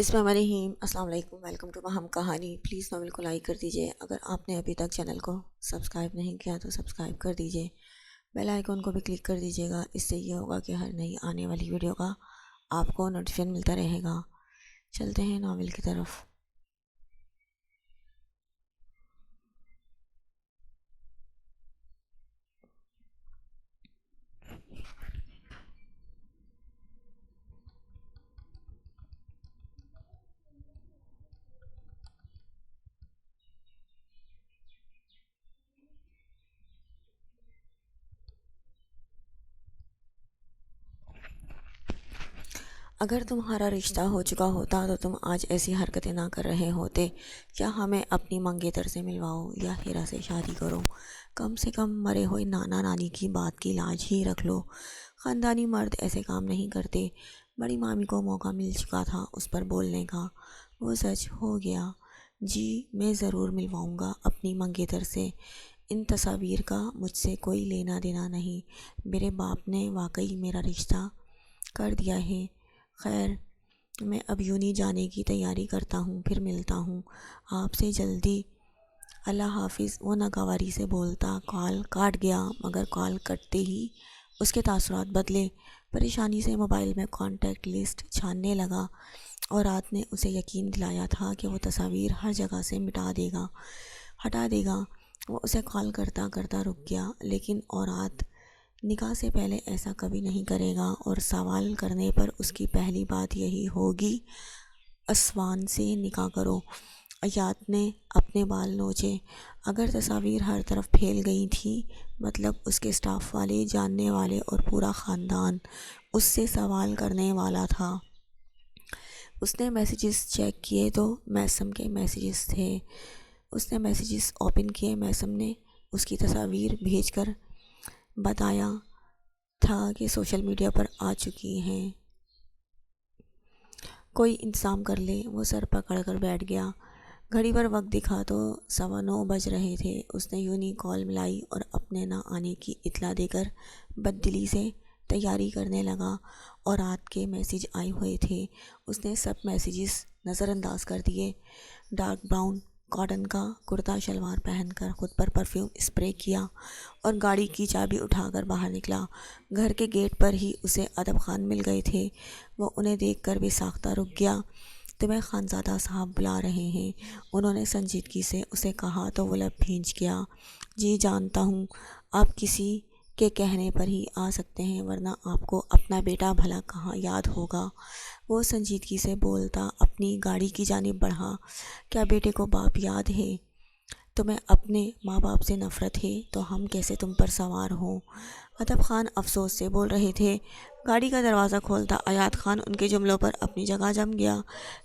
بسم اللہ الرحمن الرحیم۔ السلام علیکم، ویلکم ٹو ہم کہانی۔ پلیز ناول کو لائک کر دیجئے۔ اگر آپ نے ابھی تک چینل کو سبسکرائب نہیں کیا تو سبسکرائب کر دیجئے، بیل آئیکن کو بھی کلک کر دیجئے گا۔ اس سے یہ ہوگا کہ ہر نئی آنے والی ویڈیو کا آپ کو نوٹیفیکیشن ملتا رہے گا۔ چلتے ہیں ناول کی طرف۔ اگر تمہارا رشتہ ہو چکا ہوتا تو تم آج ایسی حرکتیں نہ کر رہے ہوتے۔ کیا ہمیں اپنی منگیتر سے ملواؤ یا ہیرا سے شادی کرو؟ کم سے کم مرے ہوئے نانا نانی کی بات کی لاج ہی رکھ لو۔ خاندانی مرد ایسے کام نہیں کرتے۔ بڑی مامی کو موقع مل چکا تھا اس پر بولنے کا، وہ سچ ہو گیا۔ جی میں ضرور ملواؤں گا اپنی منگیتر سے۔ ان تصاویر کا مجھ سے کوئی لینا دینا نہیں۔ میرے باپ نے واقعی میرا رشتہ کر دیا ہے۔ خیر میں اب یونی جانے کی تیاری کرتا ہوں، پھر ملتا ہوں آپ سے جلدی۔ اللہ حافظ۔ وہ ناگواری سے بولتا کال کاٹ گیا، مگر کال کٹتے ہی اس کے تاثرات بدلے۔ پریشانی سے موبائل میں کانٹیکٹ لسٹ چھاننے لگا۔ اورات نے اسے یقین دلایا تھا کہ وہ تصاویر ہر جگہ سے ہٹا دے گا۔ وہ اسے کال کرتا کرتا رک گیا، لیکن اورات نکاح سے پہلے ایسا کبھی نہیں کرے گا، اور سوال کرنے پر اس کی پہلی بات یہی ہوگی، اسوان سے نکاح کرو۔ ایات نے اپنے بال نوچے۔ اگر تصاویر ہر طرف پھیل گئی تھیں، مطلب اس کے سٹاف والے، جاننے والے اور پورا خاندان اس سے سوال کرنے والا تھا۔ اس نے میسیجز چیک کیے تو میسم کے میسیجز تھے۔ اس نے میسیجز اوپن کیے۔ میسم نے اس کی تصاویر بھیج کر بتایا تھا کہ سوشل میڈیا پر آ چکی ہیں، کوئی انتظام کر لے۔ وہ سر پکڑ کر بیٹھ گیا۔ گھڑی پر وقت دکھا تو 9:15 بج رہے تھے۔ اس نے یونی کال ملائی اور اپنے نہ آنے کی اطلاع دے کر بددلی سے تیاری کرنے لگا۔ اورات کے میسیج آئے ہوئے تھے۔ اس نے سب میسیجز نظر انداز کر دیے۔ ڈارک براؤن کاٹن کا کرتا شلوار پہن کر خود پر پرفیوم اسپرے کیا اور گاڑی کی چابی اٹھا کر باہر نکلا۔ گھر کے گیٹ پر ہی اسے ادب خان مل گئے تھے۔ وہ انہیں دیکھ کر بے ساختہ رک گیا۔ تمہیں خانزادہ صاحب بلا رہے ہیں، انہوں نے سنجیدگی سے اسے کہا تو وہ لب بھینچ گیا۔ جی جانتا ہوں، آپ کسی کے کہنے پر ہی آ سکتے ہیں، ورنہ آپ کو اپنا بیٹا بھلا کہاں یاد ہوگا؟ وہ سنجیدگی سے بولتا اپنی گاڑی کی جانب بڑھا۔ کیا بیٹے کو باپ یاد ہے؟ تمہیں اپنے ماں باپ سے نفرت ہے تو ہم کیسے تم پر سوار ہوں؟ ادب خان افسوس سے بول رہے تھے۔ گاڑی کا دروازہ کھولتا ایات خان ان کے جملوں پر اپنی جگہ جم گیا۔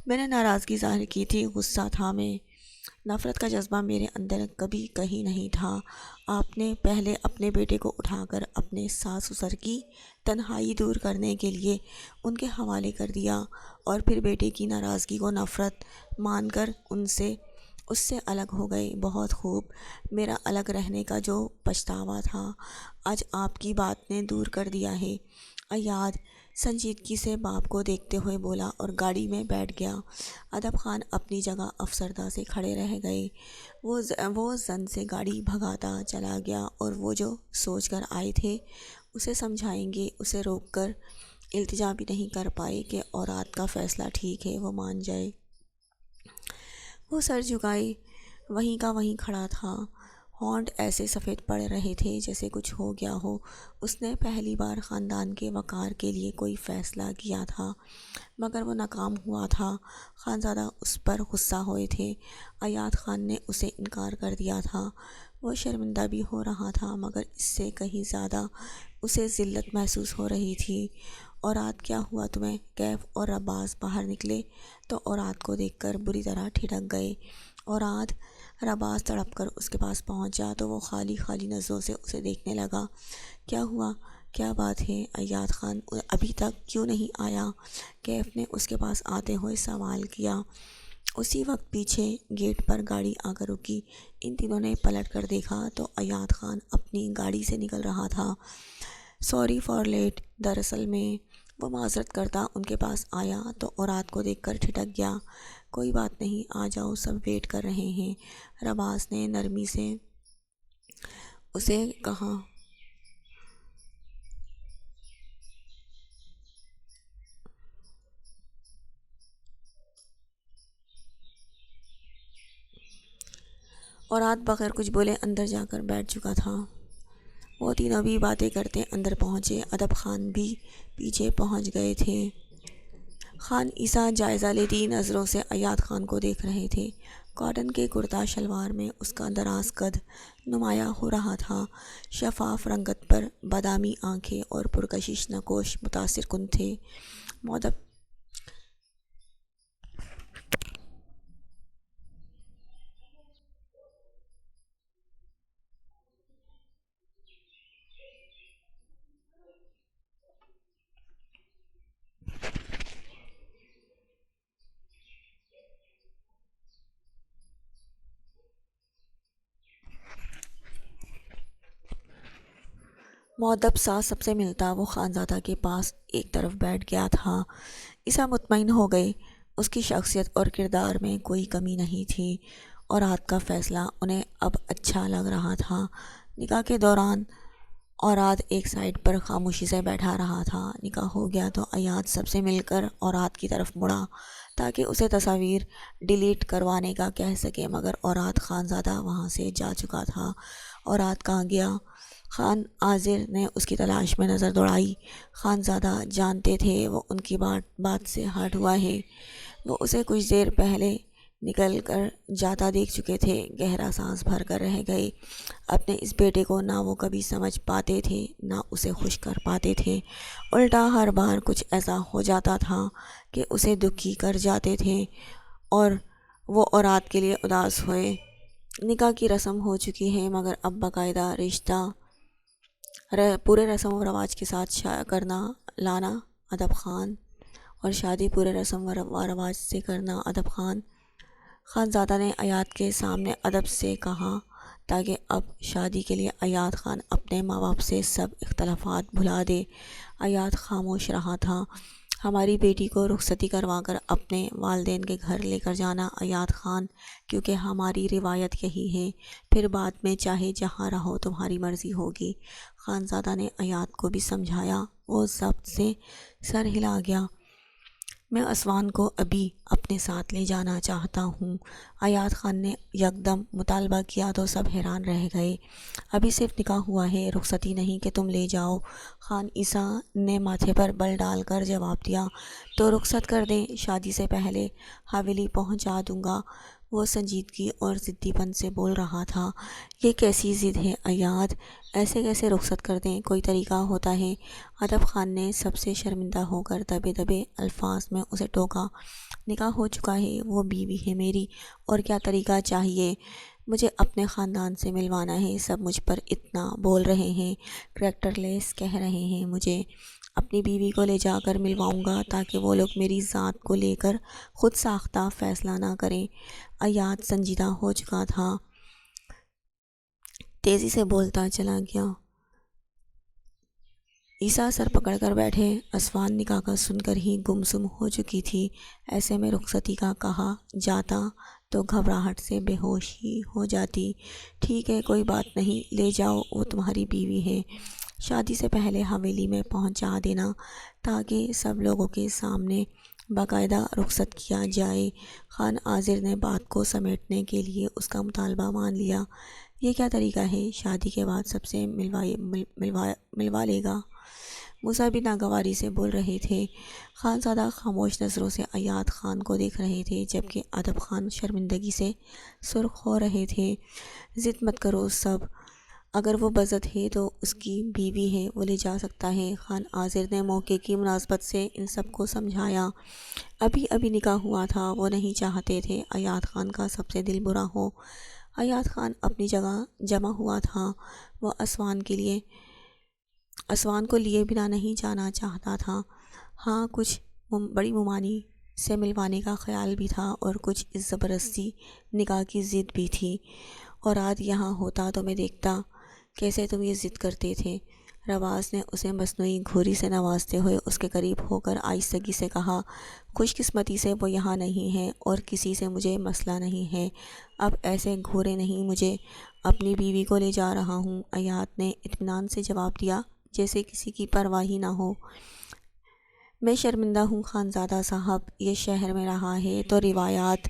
میں نے ناراضگی ظاہر کی تھی، غصہ تھا میں، نفرت کا جذبہ میرے اندر کبھی کہیں نہیں تھا۔ آپ نے پہلے اپنے بیٹے کو اٹھا کر اپنے ساس سسر کی تنہائی دور کرنے کے لیے ان کے حوالے کر دیا، اور پھر بیٹے کی ناراضگی کو نفرت مان کر اس سے الگ ہو گئے۔ بہت خوب، میرا الگ رہنے کا جو پچھتاوا تھا، آج آپ کی بات نے دور کر دیا ہے۔ ایاد سنجیدگی سے باپ کو دیکھتے ہوئے بولا اور گاڑی میں بیٹھ گیا۔ ادب خان اپنی جگہ افسردہ سے کھڑے رہ گئے۔ وہ زن سے گاڑی بھگاتا چلا گیا، اور وہ جو سوچ کر آئے تھے اسے سمجھائیں گے، اسے روک کر التجا بھی نہیں کر پائے کہ اورات کا فیصلہ ٹھیک ہے، وہ مان جائے۔ وہ سر جھکائے وہیں کا وہیں کھڑا تھا۔ ہونٹ ایسے سفید پڑ رہے تھے جیسے کچھ ہو گیا ہو۔ اس نے پہلی بار خاندان کے وقار کے لیے کوئی فیصلہ کیا تھا، مگر وہ ناکام ہوا تھا۔ خانزادہ اس پر غصہ ہوئے تھے۔ ایات خان نے اسے انکار کر دیا تھا۔ وہ شرمندہ بھی ہو رہا تھا، مگر اس سے کہیں زیادہ اسے ذلت محسوس ہو رہی تھی۔ اورات کیا ہوا تمہیں؟ کیف اور رباز باہر نکلے تو اورات کو دیکھ کر بری طرح ٹھٹک گئے۔ اورات رباز تڑپ کر اس کے پاس پہنچا تو وہ خالی خالی نظروں سے اسے دیکھنے لگا۔ کیا ہوا؟ کیا بات ہے؟ ایات خان ابھی تک کیوں نہیں آیا؟ کیف نے اس کے پاس آتے ہوئے سوال کیا۔ اسی وقت پیچھے گیٹ پر گاڑی آ کر رکی۔ ان تینوں نے پلٹ کر دیکھا تو ایات خان اپنی گاڑی سے نکل رہا تھا۔ سوری فار لیٹ، دراصل میں وہ معذرت کرتا ان کے پاس آیا تو اورات کو دیکھ کر ٹھٹک گیا۔ کوئی بات نہیں، آ جاؤ، سب ویٹ کر رہے ہیں، رواس نے نرمی سے اسے کہا۔ اورات بغیر کچھ بولے اندر جا کر بیٹھ چکا تھا۔ وہ تینوں بھی باتیں کرتے اندر پہنچے۔ ادب خان بھی پیچھے پہنچ گئے تھے۔ خان عیسیٰ جائزہ لیتی نظروں سے ایاد خان کو دیکھ رہے تھے۔ کاٹن کے کرتا شلوار میں اس کا دراز قد نمایاں ہو رہا تھا۔ شفاف رنگت پر بادامی آنکھیں اور پرکشش نقوش متاثر کن تھے۔ مؤدب سا سب سے ملتا وہ خانزادہ کے پاس ایک طرف بیٹھ گیا تھا۔ عیسیٰ مطمئن ہو گئے، اس کی شخصیت اور کردار میں کوئی کمی نہیں تھی۔ اورات کا فیصلہ انہیں اب اچھا لگ رہا تھا۔ نکاح کے دوران اورات ایک سائڈ پر خاموشی سے بیٹھا رہا تھا۔ نکاح ہو گیا تو ایاد سب سے مل کر اورات کی طرف مڑا تاکہ اسے تصاویر ڈیلیٹ کروانے کا کہہ سکے، مگر اورات خانزادہ وہاں سے جا چکا تھا۔ اورات کہاں گیا؟ خان عازر نے اس کی تلاش میں نظر دوڑائی۔ خانزادہ جانتے تھے وہ ان کی بات سے ہٹ ہوا ہے۔ وہ اسے کچھ دیر پہلے نکل کر جاتا دیکھ چکے تھے۔ گہرا سانس بھر کر رہ گئے۔ اپنے اس بیٹے کو نہ وہ کبھی سمجھ پاتے تھے نہ اسے خوش کر پاتے تھے، الٹا ہر بار کچھ ایسا ہو جاتا تھا کہ اسے دکھی کر جاتے تھے اور وہ اورات کے لیے اداس ہوئے۔ نکاح کی رسم ہو چکی ہے، مگر اب باقاعدہ رشتہ پورے رسم و رواج کے ساتھ کرنا لانا ادب خان، اور شادی پورے رسم و رواج سے کرنا ادب خان۔ خانزادہ نے ایاد کے سامنے ادب سے کہا تاکہ اب شادی کے لیے ایاد خان اپنے ماں باپ سے سب اختلافات بھلا دے۔ ایاد خاموش رہا تھا۔ ہماری بیٹی کو رخصتی کروا کر اپنے والدین کے گھر لے کر جانا ایاد خان، کیونکہ ہماری روایت یہی ہے، پھر بعد میں چاہے جہاں رہو تمہاری مرضی ہوگی۔ خانزادہ نے ایاد کو بھی سمجھایا۔ وہ ضبط سے سر ہلا گیا۔ میں اسوان کو ابھی اپنے ساتھ لے جانا چاہتا ہوں۔ ایاد خان نے یکدم مطالبہ کیا تو سب حیران رہ گئے۔ ابھی صرف نکاح ہوا ہے، رخصتی نہیں کہ تم لے جاؤ۔ خان عیسیٰ نے ماتھے پر بل ڈال کر جواب دیا، تو رخصت کر دیں، شادی سے پہلے حویلی پہنچا دوں گا۔ وہ سنجیدگی اور ضدی پن سے بول رہا تھا۔ یہ کیسی ضد ہے ایاد؟ ایسے کیسے رخصت کر دیں؟ کوئی طریقہ ہوتا ہے؟ ادب خان نے سب سے شرمندہ ہو کر دبے دبے الفاظ میں اسے ٹوکا۔ نکاح ہو چکا ہے، وہ بیوی ہے میری، اور کیا طریقہ چاہیے؟ مجھے اپنے خاندان سے ملوانا ہے، سب مجھ پر اتنا بول رہے ہیں، کریکٹر لیس کہہ رہے ہیں مجھے۔ اپنی بیوی کو لے جا کر ملواؤں گا تاکہ وہ لوگ میری ذات کو لے کر خود ساختہ فیصلہ نہ کریں۔ ایاد سنجیدہ ہو چکا تھا، تیزی سے بولتا چلا گیا۔ عیسیٰ سر پکڑ کر بیٹھے۔ اسوان نکاح کا سن کر ہی گمسم ہو چکی تھی۔ ایسے میں رخصتی کا کہا جاتا تو گھبراہٹ سے بے ہوش ہی ہو جاتی۔ ٹھیک ہے، کوئی بات نہیں، لے جاؤ، وہ تمہاری بیوی ہے۔ شادی سے پہلے حویلی میں پہنچا دینا تاکہ سب لوگوں کے سامنے باقاعدہ رخصت کیا جائے۔ خان عازر نے بات کو سمیٹنے کے لیے اس کا مطالبہ مان لیا۔ یہ کیا طریقہ ہے؟ شادی کے بعد سب سے ملوا لے گا؟ موسیٰ بھی ناگواری سے بول رہے تھے۔ خانزادہ خاموش نظروں سے ایاد خان کو دیکھ رہے تھے، جبکہ ادب خان شرمندگی سے سرخ ہو رہے تھے۔ ضد مت کرو سب، اگر وہ بضد ہے تو اس کی بیوی ہے، وہ لے جا سکتا ہے۔ خان عازر نے موقع کی مناسبت سے ان سب کو سمجھایا۔ ابھی نکاح ہوا تھا، وہ نہیں چاہتے تھے ایاد خان کا سب سے دل برا ہو۔ ایاد خان اپنی جگہ جمع ہوا تھا۔ وہ اسوان کو لیے بنا نہیں جانا چاہتا تھا۔ ہاں، کچھ بڑی ممانی سے ملوانے کا خیال بھی تھا اور کچھ اس زبردستی نکاح کی ضد بھی تھی۔ اور آج یہاں ہوتا تو میں دیکھتا کیسے تم یہ ضد کرتے تھے۔ رواز نے اسے مصنوعی گھوری سے نوازتے ہوئے اس کے قریب ہو کر آہستگی سے کہا، خوش قسمتی سے وہ یہاں نہیں ہے اور کسی سے مجھے مسئلہ نہیں ہے۔ اب ایسے گھورے نہیں، مجھے اپنی بیوی کو لے جا رہا ہوں۔ ایاد نے اطمینان سے جواب دیا، جیسے کسی کی پرواہ ہی نہ ہو۔ میں شرمندہ ہوں خانزادہ صاحب، یہ شہر میں رہا ہے تو روایات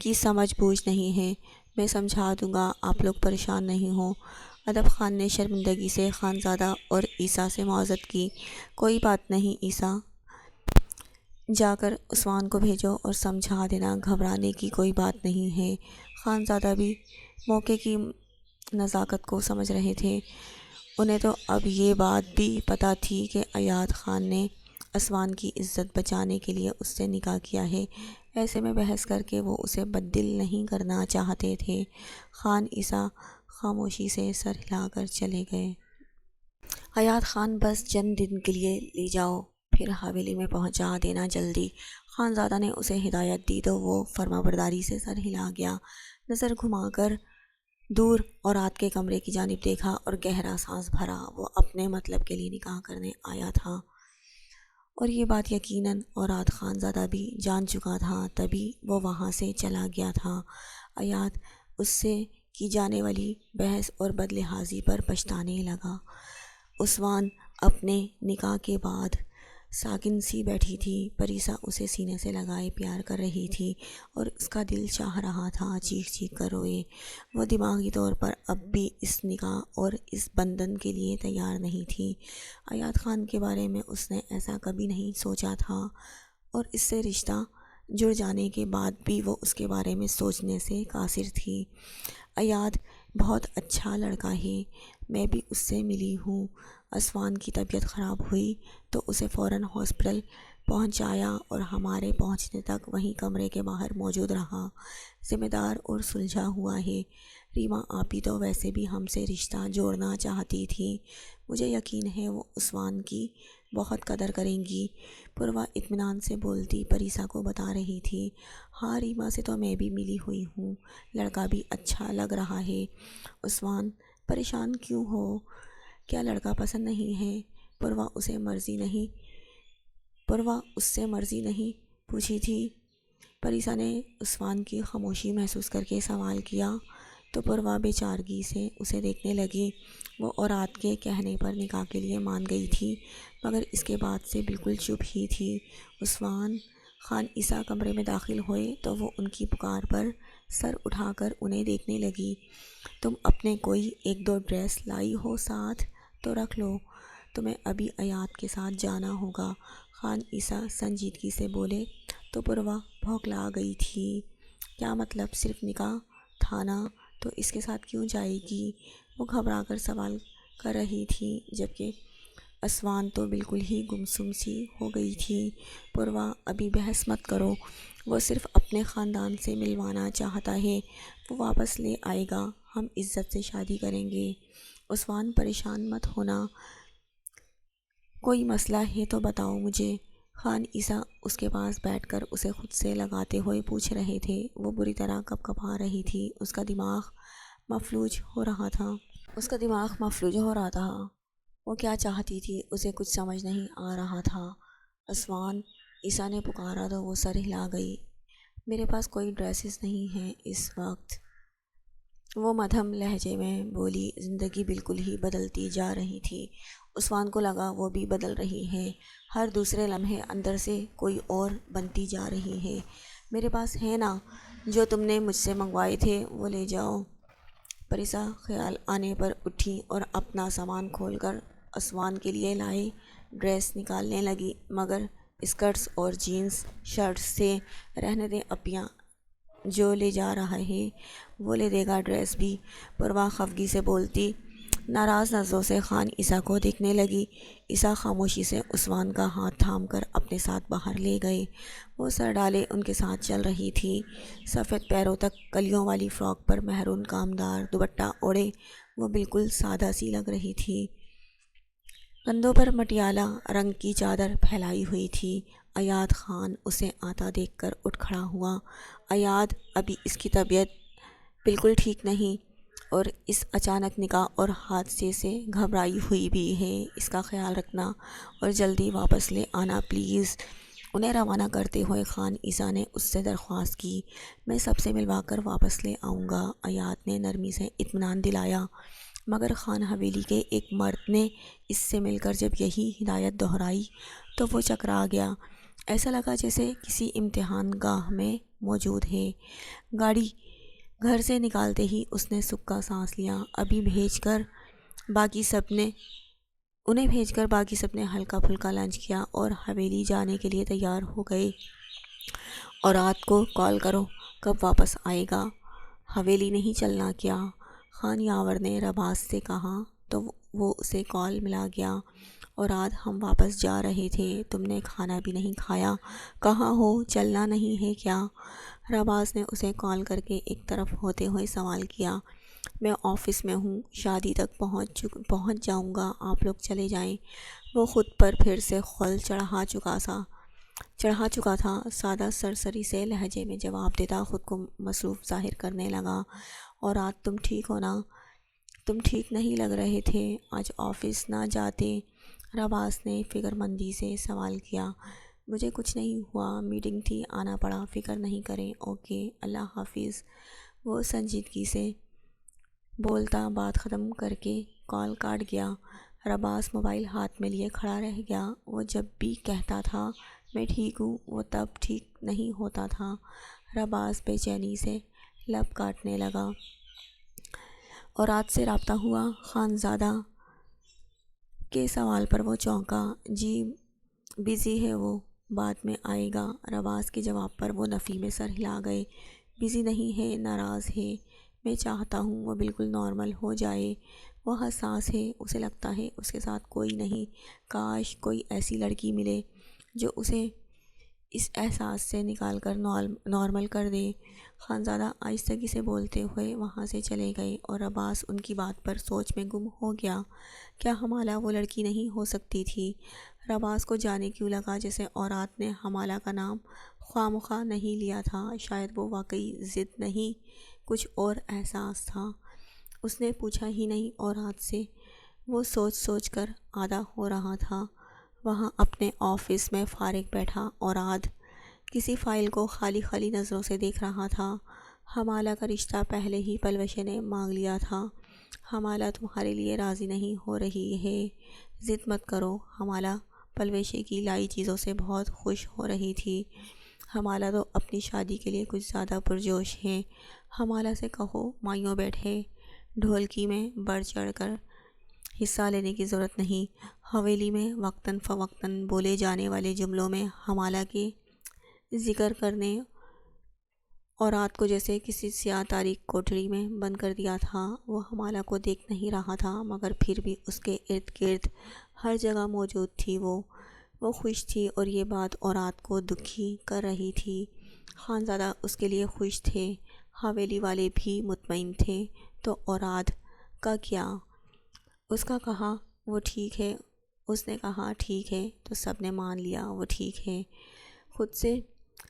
کی سمجھ بوجھ نہیں ہے۔ میں سمجھا دوں گا، آپ لوگ پریشان نہیں ہوں۔ ادب خان نے شرمندگی سے خانزادہ اور عیسیٰ سے معذرت کی۔ کوئی بات نہیں عیسیٰ، جا کر عثمان کو بھیجو اور سمجھا دینا، گھبرانے کی کوئی بات نہیں ہے۔ خانزادہ بھی موقع کی نزاکت کو سمجھ رہے تھے۔ انہیں تو اب یہ بات بھی پتہ تھی کہ ایاد خان نے عثمان کی عزت بچانے کے لیے اس سے نکاح کیا ہے، ایسے میں بحث کر کے وہ اسے بددل نہیں کرنا چاہتے تھے۔ خان عیسیٰ خاموشی سے سر ہلا کر چلے گئے۔ ایاد خان، بس چند دن کے لیے لے جاؤ، پھر حویلی میں پہنچا دینا جلدی۔ خانزادہ نے اسے ہدایت دی تو وہ فرمانبرداری سے سر ہلا گیا۔ نظر گھما کر دور اورات کے کمرے کی جانب دیکھا اور گہرا سانس بھرا۔ وہ اپنے مطلب کے لیے نکاح کرنے آیا تھا اور یہ بات یقیناً اورات خانزادہ بھی جان چکا تھا، تبھی وہ وہاں سے چلا گیا تھا۔ ایاد اس سے کی جانے والی بحث اور بدلحاظی پر پچھتانے لگا۔ عثمان اپنے نکاح کے بعد ساکن سی بیٹھی تھی، پریسا اسے سینے سے لگائے پیار کر رہی تھی اور اس کا دل چاہ رہا تھا چیخ چیخ کر روئے۔ وہ دماغی طور پر اب بھی اس نکاح اور اس بندھن کے لیے تیار نہیں تھی۔ ایاد خان کے بارے میں اس نے ایسا کبھی نہیں سوچا تھا اور اس سے رشتہ جڑ جانے کے بعد بھی وہ اس کے بارے میں سوچنے سے قاصر تھی۔ ایاد بہت اچھا لڑکا ہے، میں بھی اس سے ملی ہوں۔ عثمان کی طبیعت خراب ہوئی تو اسے فوراً ہاسپٹل پہنچایا اور ہمارے پہنچنے تک وہیں کمرے کے باہر موجود رہا۔ ذمہ دار اور سلجھا ہوا ہے۔ ریما آپی تو ویسے بھی ہم سے رشتہ جوڑنا چاہتی تھی، مجھے یقین ہے وہ عثمان کی بہت قدر کریں گی۔ پوروا اطمینان سے بولتی پریسا کو بتا رہی تھی، ہاں ریما سے تو میں بھی ملی ہوئی ہوں، لڑکا بھی اچھا لگ رہا ہے۔ عثمان، پریشان کیوں ہو؟ کیا لڑکا پسند نہیں ہے؟ پوروا اس سے مرضی نہیں پوچھی تھی؟ پریسا نے عثمان کی خاموشی محسوس کر کے سوال کیا تو پوروا بے چارگی سے اسے دیکھنے لگی۔ وہ اورات کے کہنے پر نکاح کے لیے مان گئی تھی، مگر اس کے بعد سے بالکل چپ ہی تھی۔ عثمان خان عیسیٰ کمرے میں داخل ہوئے تو وہ ان کی پکار پر سر اٹھا کر انہیں دیکھنے لگی۔ تم اپنے کوئی ایک دو ڈریس لائی ہو ساتھ تو رکھ لو، تمہیں ابھی ایاد کے ساتھ جانا ہوگا، خان عیسیٰ سنجیدگی سے بولے تو پوروا بھوکلا گئی تھی۔ کیا مطلب؟ صرف نکاح تھا نا، تو اس کے ساتھ کیوں جائے گی؟ وہ گھبرا کر سوال کر رہی تھی، جبکہ عثمان تو بالکل ہی گمسم سی ہو گئی تھی۔ پوروا، ابھی بحث مت کرو، وہ صرف اپنے خاندان سے ملوانا چاہتا ہے، وہ واپس لے آئے گا، ہم عزت سے شادی کریں گے۔ عثمان، پریشان مت ہونا، کوئی مسئلہ ہے تو بتاؤ مجھے۔ خان عیسیٰ اس کے پاس بیٹھ کر اسے خود سے لگاتے ہوئے پوچھ رہے تھے۔ وہ بری طرح کپکپا رہی تھی، اس کا دماغ مفلوج ہو رہا تھا۔ وہ کیا چاہتی تھی اسے کچھ سمجھ نہیں آ رہا تھا۔ عثمان، عیسیٰ نے پکارا تو وہ سر ہلا گئی۔ میرے پاس کوئی ڈریسز نہیں ہیں اس وقت، وہ مدھم لہجے میں بولی۔ زندگی بالکل ہی بدلتی جا رہی تھی۔ عثمان کو لگا وہ بھی بدل رہی ہے، ہر دوسرے لمحے اندر سے کوئی اور بنتی جا رہی ہے۔ میرے پاس ہے نا، جو تم نے مجھ سے منگوائے تھے وہ لے جاؤ۔ پریسا خیال آنے پر اٹھی اور اپنا سامان کھول کر عثمان کے لیے لائے ڈریس نکالنے لگی، مگر اسکرٹس اور جینز شرٹس سے رہنے دیں اپیاں، جو لے جا رہا ہے وہ لے دے گا ڈریس بھی۔ پوروا خفگی سے بولتی ناراض نظروں سے خان عیسیٰ کو دیکھنے لگی۔ عیسیٰ خاموشی سے عثمان کا ہاتھ تھام کر اپنے ساتھ باہر لے گئے۔ وہ سر ڈالے ان کے ساتھ چل رہی تھی، سفید پیروں تک کلیوں والی فراک پر مہرون کامدار دوپٹہ اوڑھے وہ بالکل سادہ سی لگ رہی تھی۔ کندھوں پر مٹیالہ رنگ کی چادر پھیلائی ہوئی تھی۔ ایاد خان اسے آتا دیکھ کر اٹھ کھڑا ہوا۔ ایاد، ابھی اس کی طبیعت بالکل ٹھیک نہیں، اور اس اچانک نکاح اور حادثے سے گھبرائی ہوئی بھی ہے، اس کا خیال رکھنا اور جلدی واپس لے آنا پلیز۔ انہیں روانہ کرتے ہوئے خان عیسیٰ نے اس سے درخواست کی، میں سب سے ملوا کر واپس لے آؤں گا۔ ایاد نے نرمی سے اطمینان دلایا، مگر خان حویلی کے ایک مرد نے اس سے مل کر جب یہی ہدایت دہرائی تو وہ چکرا گیا۔ ایسا لگا جیسے کسی امتحان گاہ میں موجود ہے۔ گاڑی گھر سے نکالتے ہی اس نے سکھ کا سانس لیا۔ انہیں بھیج کر باقی سب نے ہلکا پھلکا لنچ کیا اور حویلی جانے کے لیے تیار ہو گئے۔ اور رات کو کال کرو کب واپس آئے گا، حویلی نہیں چلنا کیا؟ خان یاور نے رباز سے کہا تو وہ اسے کال ملا گیا۔ اور رات ہم واپس جا رہے تھے، تم نے کھانا بھی نہیں کھایا، کہاں ہو، چلنا نہیں ہے کیا؟ رباز نے اسے کال کر کے ایک طرف ہوتے ہوئے سوال کیا۔ میں آفس میں ہوں، شادی تک پہنچ جاؤں گا، آپ لوگ چلے جائیں۔ وہ خود پر پھر سے خول چڑھا چکا تھا، سادہ سرسری سے لہجے میں جواب دیتا خود کو مصروف ظاہر کرنے لگا۔ اور رات تم ٹھیک ہو نا؟ تم ٹھیک نہیں لگ رہے تھے، آج آفس نہ جاتے؟ رباز نے فکر مندی سے سوال کیا۔ مجھے کچھ نہیں ہوا، میٹنگ تھی، آنا پڑا، فکر نہیں کریں، اوکے، اللہ حافظ۔ وہ سنجیدگی سے بولتا بات ختم کر کے کال کاٹ گیا۔ رباز موبائل ہاتھ میں لیے کھڑا رہ گیا۔ وہ جب بھی کہتا تھا میں ٹھیک ہوں، وہ تب ٹھیک نہیں ہوتا تھا۔ رباز بے چینی سے لب کاٹنے لگا۔ اور رات سے رابطہ ہوا؟ خانزادہ کے سوال پر وہ چونکا۔ جی بزی ہے وہ، بعد میں آئے گا۔ رباز کے جواب پر وہ نفی میں سر ہلا گئے۔ بزی نہیں ہے، ناراض ہے، میں چاہتا ہوں وہ بالکل نارمل ہو جائے۔ وہ حساس ہے، اسے لگتا ہے اس کے ساتھ کوئی نہیں، کاش کوئی ایسی لڑکی ملے جو اسے اس احساس سے نکال کر نارمل کر دے۔ خانزادہ آہستگی سے بولتے ہوئے وہاں سے چلے گئے اور رباز ان کی بات پر سوچ میں گم ہو گیا۔ کیا حمالہ وہ لڑکی نہیں ہو سکتی تھی؟ رباز کو جانے کیوں لگا جیسے اورات نے حمالہ کا نام خواہ مخواہ نہیں لیا تھا، شاید وہ واقعی ضد نہیں، کچھ اور احساس تھا۔ اس نے پوچھا ہی نہیں اورات سے۔ وہ سوچ کر آدھا ہو رہا تھا۔ وہاں اپنے آفس میں فارغ بیٹھا اوراد کسی فائل کو خالی خالی نظروں سے دیکھ رہا تھا۔ حمالہ کا رشتہ پہلے ہی پلوشے نے مانگ لیا تھا۔ حمالہ تمہارے لیے راضی نہیں ہو رہی ہے، ضد مت کرو۔ حمالہ پلوشے کی لائی چیزوں سے بہت خوش ہو رہی تھی۔ حمالہ تو اپنی شادی کے لیے کچھ زیادہ پرجوش ہے۔ حمالہ سے کہو مائیوں بیٹھے، ڈھولکی میں بڑھ چڑھ کر حصہ لینے کی ضرورت نہیں۔ حویلی میں وقتاً فوقتاً بولے جانے والے جملوں میں حمالہ کے ذکر کرنے اور رات کو جیسے کسی سیاہ تاریک کوٹڑی میں بند کر دیا تھا۔ وہ حمالہ کو دیکھ نہیں رہا تھا، مگر پھر بھی اس کے ارد گرد ہر جگہ موجود تھی۔ وہ خوش تھی اور یہ بات اورات کو دکھی کر رہی تھی۔ خانزادہ اس کے لیے خوش تھے، حویلی والے بھی مطمئن تھے، تو اوراد کا کیا؟ اس کا کہا وہ ٹھیک ہے، اس نے کہا ٹھیک ہے تو سب نے مان لیا وہ ٹھیک ہے۔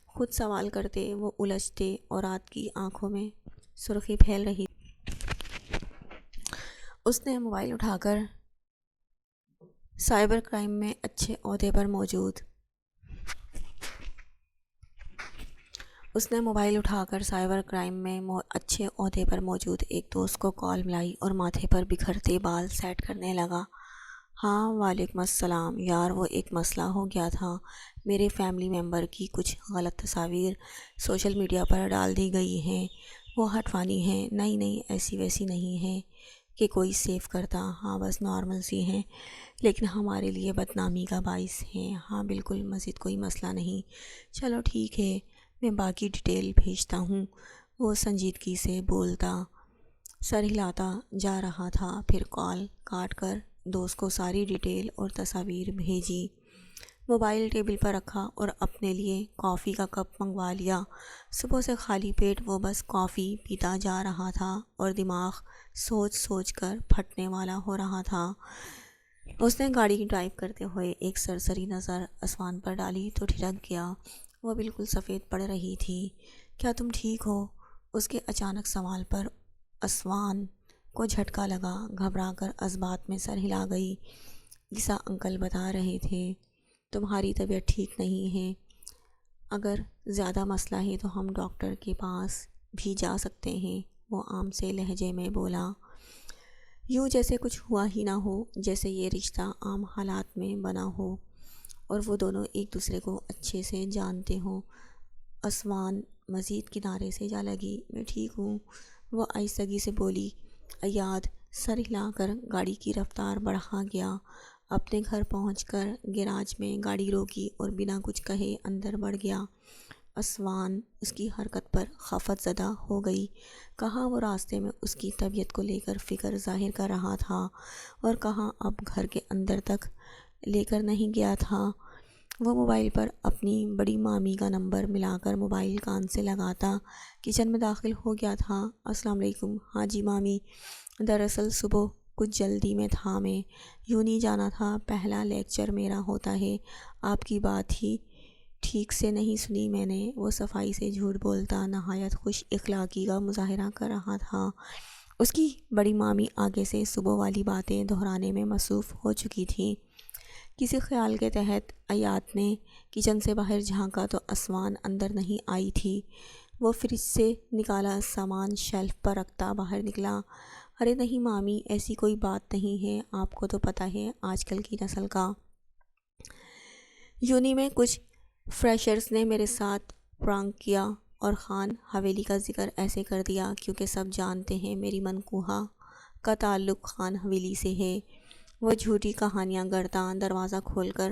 خود سوال کرتے وہ الجھتے، اورات کی آنکھوں میں سرخی پھیل رہی۔ اس نے موبائل اٹھا کر سائبر کرائم میں اچھے عہدے پر موجود ایک دوست کو کال ملائی اور ماتھے پر بکھرتے بال سیٹ کرنے لگا۔ ہاں وعلیکم السلام یار، وہ ایک مسئلہ ہو گیا تھا، میرے فیملی ممبر کی کچھ غلط تصاویر سوشل میڈیا پر ڈال دی گئی ہیں، وہ ہٹوانی ہیں۔ نہیں ایسی ویسی نہیں ہے کہ کوئی سیو کرتا، ہاں بس نارمل سی ہیں، لیکن ہمارے لیے بدنامی کا باعث ہیں۔ ہاں بالکل، مزید کوئی مسئلہ نہیں، چلو ٹھیک ہے، میں باقی ڈیٹیل بھیجتا ہوں۔ وہ سنجیدگی سے بولتا سر ہلاتا جا رہا تھا، پھر کال کاٹ کر دوست کو ساری ڈیٹیل اور تصاویر بھیجی۔ موبائل ٹیبل پر رکھا اور اپنے لیے کافی کا کپ منگوا لیا۔ صبح سے خالی پیٹ وہ بس کافی پیتا جا رہا تھا اور دماغ سوچ کر پھٹنے والا ہو رہا تھا۔ اس نے گاڑی ڈرائیو کرتے ہوئے ایک سرسری نظر آسمان پر ڈالی تو ٹھٹک گیا، وہ بالکل سفید پڑ رہی تھی۔ کیا تم ٹھیک ہو؟ اس کے اچانک سوال پر آسمان کو جھٹکا لگا، گھبرا کر اسبات میں سر ہلا گئی۔ عیسیٰ انکل بتا رہے تھے تمہاری طبیعت ٹھیک نہیں ہے، اگر زیادہ مسئلہ ہے تو ہم ڈاکٹر کے پاس بھی جا سکتے ہیں، وہ عام سے لہجے میں بولا، یوں جیسے کچھ ہوا ہی نہ ہو، جیسے یہ رشتہ عام حالات میں بنا ہو اور وہ دونوں ایک دوسرے کو اچھے سے جانتے ہوں۔ اسوان مزید کنارے سے جا لگی، میں ٹھیک ہوں، وہ آہستگی سے بولی۔ ایاد سر ہلا کر گاڑی کی رفتار بڑھا گیا۔ اپنے گھر پہنچ کر گیراج میں گاڑی روکی اور بنا کچھ کہے اندر بڑھ گیا۔ اسوان اس کی حرکت پر خفت زدہ ہو گئی۔ کہاں وہ راستے میں اس کی طبیعت کو لے کر فکر ظاہر کر رہا تھا اور کہاں اب گھر کے اندر تک لے کر نہیں گیا تھا۔ وہ موبائل پر اپنی بڑی مامی کا نمبر ملا کر موبائل کان سے لگاتا کچن میں داخل ہو گیا تھا۔ السلام علیکم۔ ہاں جی مامی، دراصل صبح کچھ جلدی میں تھا، میں یوں نہیں جانا تھا، پہلا لیکچر میرا ہوتا ہے، آپ کی بات ہی ٹھیک سے نہیں سنی میں نے، وہ صفائی سے جھوٹ بولتا نہایت خوش اخلاقی کا مظاہرہ کر رہا تھا۔ اس کی بڑی مامی آگے سے صبح والی باتیں دہرانے میں مصروف ہو چکی تھیں۔ کسی خیال کے تحت ایاد نے کچن سے باہر جھانکا تو اسوان اندر نہیں آئی تھی۔ وہ فریج سے نکالا سامان شیلف پر رکھتا باہر نکلا۔ ارے نہیں مامی، ایسی کوئی بات نہیں ہے، آپ کو تو پتہ ہے آج کل کی نسل کا۔ یونی میں کچھ فریشرز نے میرے ساتھ پرانک کیا اور خان حویلی کا ذکر ایسے کر دیا کیونکہ سب جانتے ہیں میری منقوہہ کا تعلق خان حویلی سے ہے۔ وہ جھوٹی کہانیاں گڑتا دروازہ کھول کر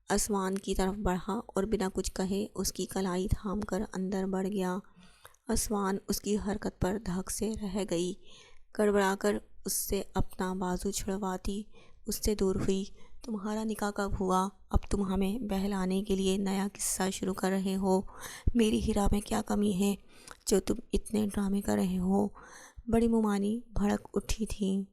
اسوان کی طرف بڑھا اور بنا کچھ کہے اس کی کلائی تھام کر اندر بڑھ گیا۔ اسوان اس کی حرکت پر دھک سے رہ گئی، گڑبڑا کر اس سے اپنا بازو چھڑواتی اس سے دور ہوئی۔ تمہارا نکاح کب ہوا؟ اب تم ہمیں بہلانے کے لیے نیا قصہ شروع کر رہے ہو؟ میری ہیرا میں کیا کمی ہے جو تم اتنے ڈرامے کر رہے ہو؟ بڑی ممانی بھڑک اٹھی تھی۔